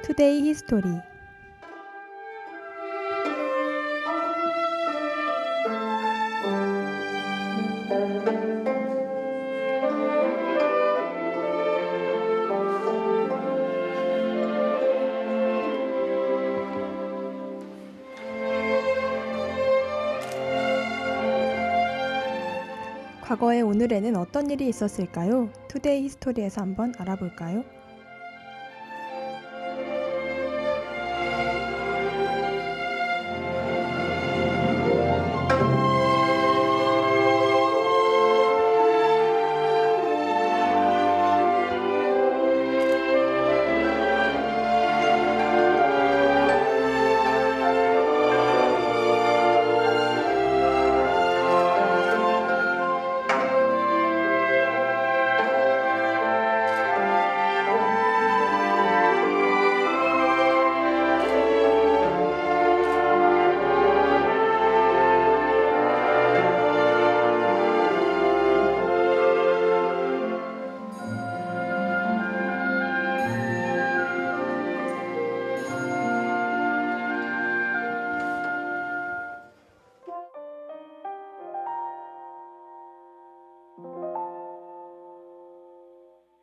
투데이 히스토리. 과거의 오늘에는 어떤 일이 있었을까요? 투데이 히스토리에서 한번 알아볼까요?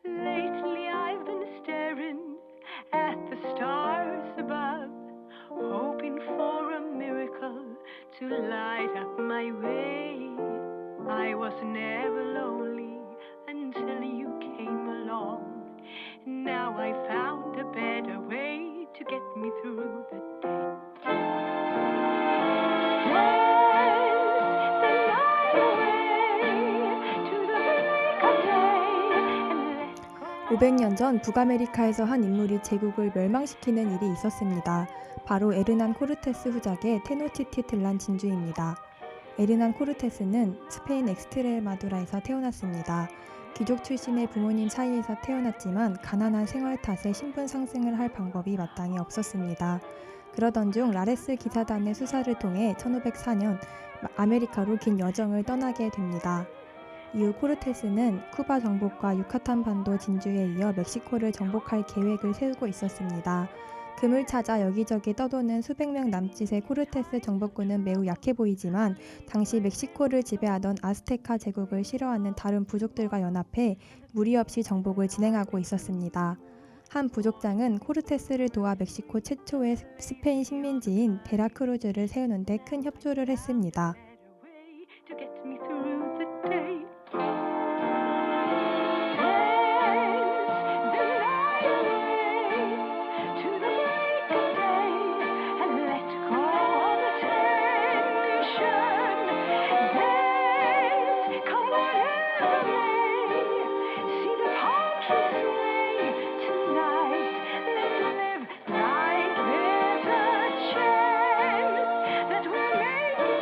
Lately I've been staring at the stars above, hoping for a miracle to light up my way. I was never lonely until you came along. Now I found a better way to get me through the day. Dance the night away to the break of day and let go. 500년 전 북아메리카에서 한 인물이 제국을 멸망시키는 일이 있었습니다. 바로 에르난 코르테스 후작의 테노치티틀란 진주입니다. 에르난 코르테스는 스페인 엑스트레마두라에서 태어났습니다. 귀족 출신의 부모님 사이에서 태어났지만 가난한 생활 탓에 신분 상승을 할 방법이 마땅히 없었습니다. 그러던 중 라레스 기사단의 수사를 통해 1504년 아메리카로 긴 여정을 떠나게 됩니다. 이후 코르테스는 쿠바 정복과 유카탄 반도 진주에 이어 멕시코를 정복할 계획을 세우고 있었습니다. 금을 찾아 여기저기 떠도는 수백 명 남짓의 코르테스 정복군은 매우 약해 보이지만 당시 멕시코를 지배하던 아스테카 제국을 싫어하는 다른 부족들과 연합해 무리 없이 정복을 진행하고 있었습니다. 한 부족장은 코르테스를 도와 멕시코 최초의 스페인 식민지인 베라크루즈를 세우는 데 큰 협조를 했습니다. Better way to get me through the day. Dance the night away to the break of day and let go of the tension. Dance, come whatever may. See the palm trees sway tonight. Let's live like there's a chance that we'll make it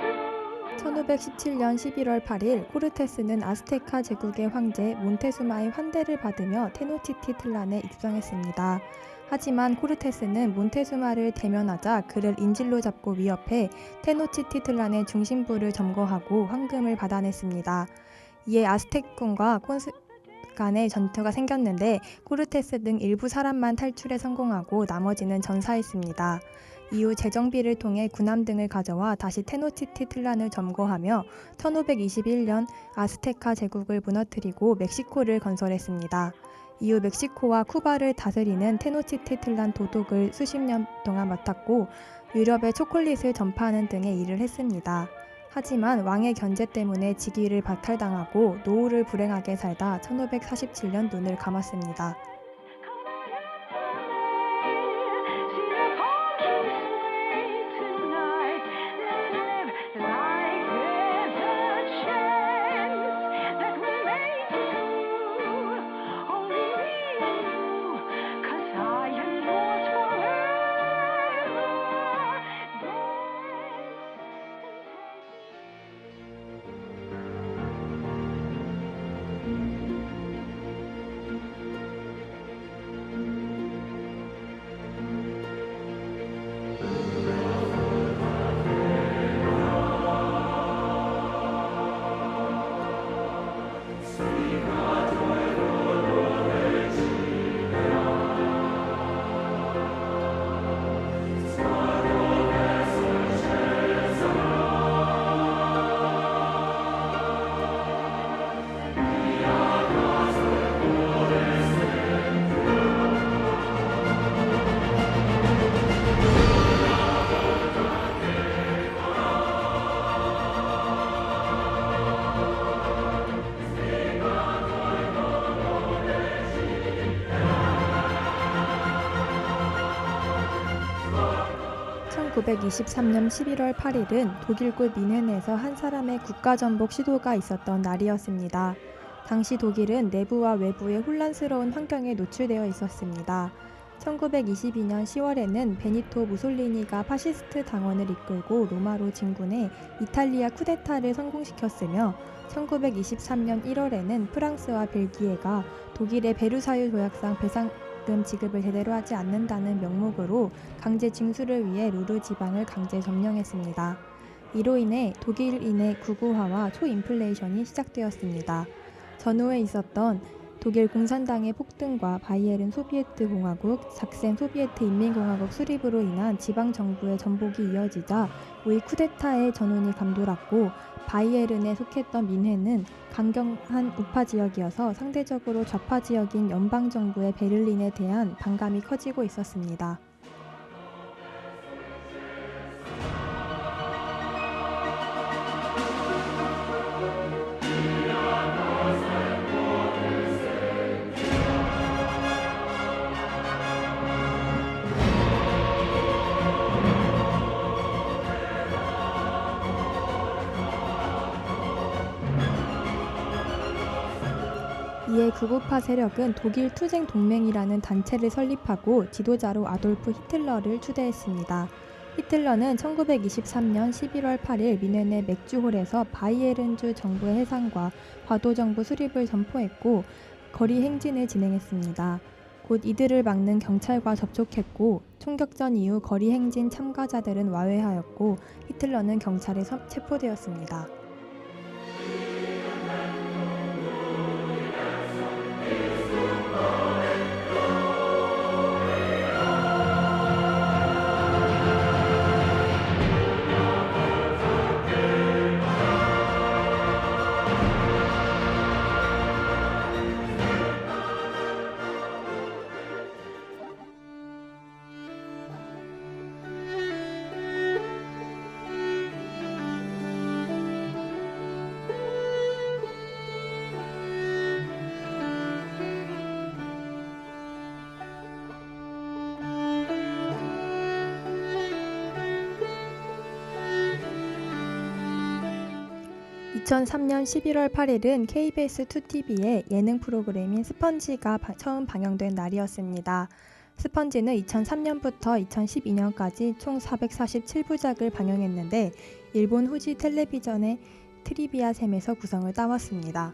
through. 1517년 11월 8일 코르테스는 아스테카 제국의 황제 몬테수마의 환대를 받으며 테노치티틀란에 입성했습니다. 하지만 코르테스는 몬테수마를 대면하자 그를 인질로 잡고 위협해 테노치티틀란의 중심부를 점거하고 황금을 받아냈습니다. 이에 아스텍군과 콘스 간의 전투가 생겼는데 코르테스 등 일부 사람만 탈출에 성공하고 나머지는 전사했습니다. 이후 재정비를 통해 군함 등을 가져와 다시 테노치티틀란을 점거하며 1521년 아스테카 제국을 무너뜨리고 멕시코를 건설했습니다. 이후 멕시코와 쿠바를 다스리는 테노치티틀란 도독을 수십 년 동안 맡았고 유럽에 초콜릿을 전파하는 등의 일을 했습니다. 하지만 왕의 견제 때문에 직위를 박탈당하고 노후를 불행하게 살다 1547년 눈을 감았습니다. See the palm trees sway tonight. Let's live like there's a chance that we'll make it through. Only me and you, 'cause I am yours forever. Dance and take 1923년 11월 8일은 독일군 뮌헨에서 한 사람의 국가전복 시도가 있었던 날이었습니다. 당시 독일은 내부와 외부의 혼란스러운 환경에 노출되어 있었습니다. 1922년 10월에는 베니토 무솔리니가 파시스트 당원을 이끌고 로마로 진군해 이탈리아 쿠데타를 성공시켰으며 1923년 1월에는 프랑스와 벨기에가 독일의 베르사유 조약상 배상금 지급을 제대로 하지 않는다는 명목으로 강제 징수를 위해 루르 지방을 강제 점령했습니다. 이로 인해 독일인의 구구화와 초인플레이션이 시작되었습니다. 전후에 있었던 독일 공산당의 폭등과 바이에른 소비에트 공화국, 작센 소비에트 인민공화국 수립으로 인한 지방정부의 전복이 이어지자 우이 쿠데타의 전운이 감돌았고, 바이에른에 속했던 뮌헨은 강경한 우파 지역이어서 상대적으로 좌파 지역인 연방정부의 베를린에 대한 반감이 커지고 있었습니다. 이에 극우파 세력은 독일 투쟁 동맹이라는 단체를 설립하고 지도자로 아돌프 히틀러를 추대했습니다. 히틀러는 1923년 11월 8일 뮌헨의 맥주홀에서 바이에른주 정부의 해산과 과도 정부 수립을 선포했고 거리 행진을 진행했습니다. 곧 이들을 막는 경찰과 접촉했고, 총격전 이후 거리 행진 참가자들은 와해하였고 히틀러는 경찰에 체포되었습니다. 2003년 11월 8일은 KBS 2TV의 예능 프로그램인 스펀지가 처음 방영된 날이었습니다. 스펀지는 2003년부터 2012년까지 총 447부작을 방영했는데 일본 후지 텔레비전의 트리비아샘에서 구성을 따왔습니다.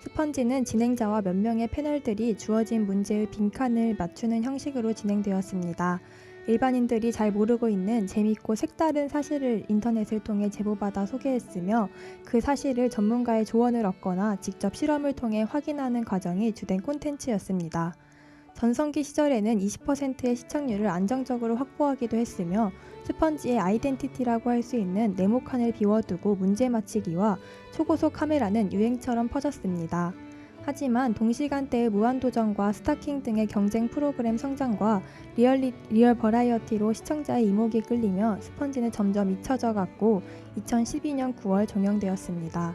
스펀지는 진행자와 몇 명의 패널들이 주어진 문제의 빈칸을 맞추는 형식으로 진행되었습니다. 일반인들이 잘 모르고 있는 재밌고 색다른 사실을 인터넷을 통해 제보받아 소개했으며, 그 사실을 전문가의 조언을 얻거나 직접 실험을 통해 확인하는 과정이 주된 콘텐츠였습니다. 전성기 시절에는 20%의 시청률을 안정적으로 확보하기도 했으며, 스펀지의 아이덴티티라고 할 수 있는 네모칸을 비워두고 문제 맞히기와 초고속 카메라는 유행처럼 퍼졌습니다. 하지만 동시간대의 무한도전과 스타킹 등의 경쟁 프로그램 성장과 리얼 버라이어티로 시청자의 이목이 끌리며 스펀지는 점점 잊혀져 갔고 2012년 9월 종영되었습니다.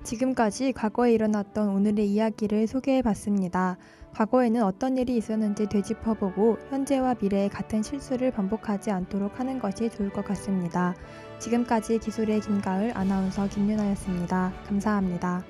지금까지 과거에 일어났던 오늘의 이야기를 소개해봤습니다. 과거에는 어떤 일이 있었는지 되짚어보고 현재와 미래의 같은 실수를 반복하지 않도록 하는 것이 좋을 것 같습니다. 지금까지 기술의 김가을, 아나운서 김윤아였습니다. 감사합니다.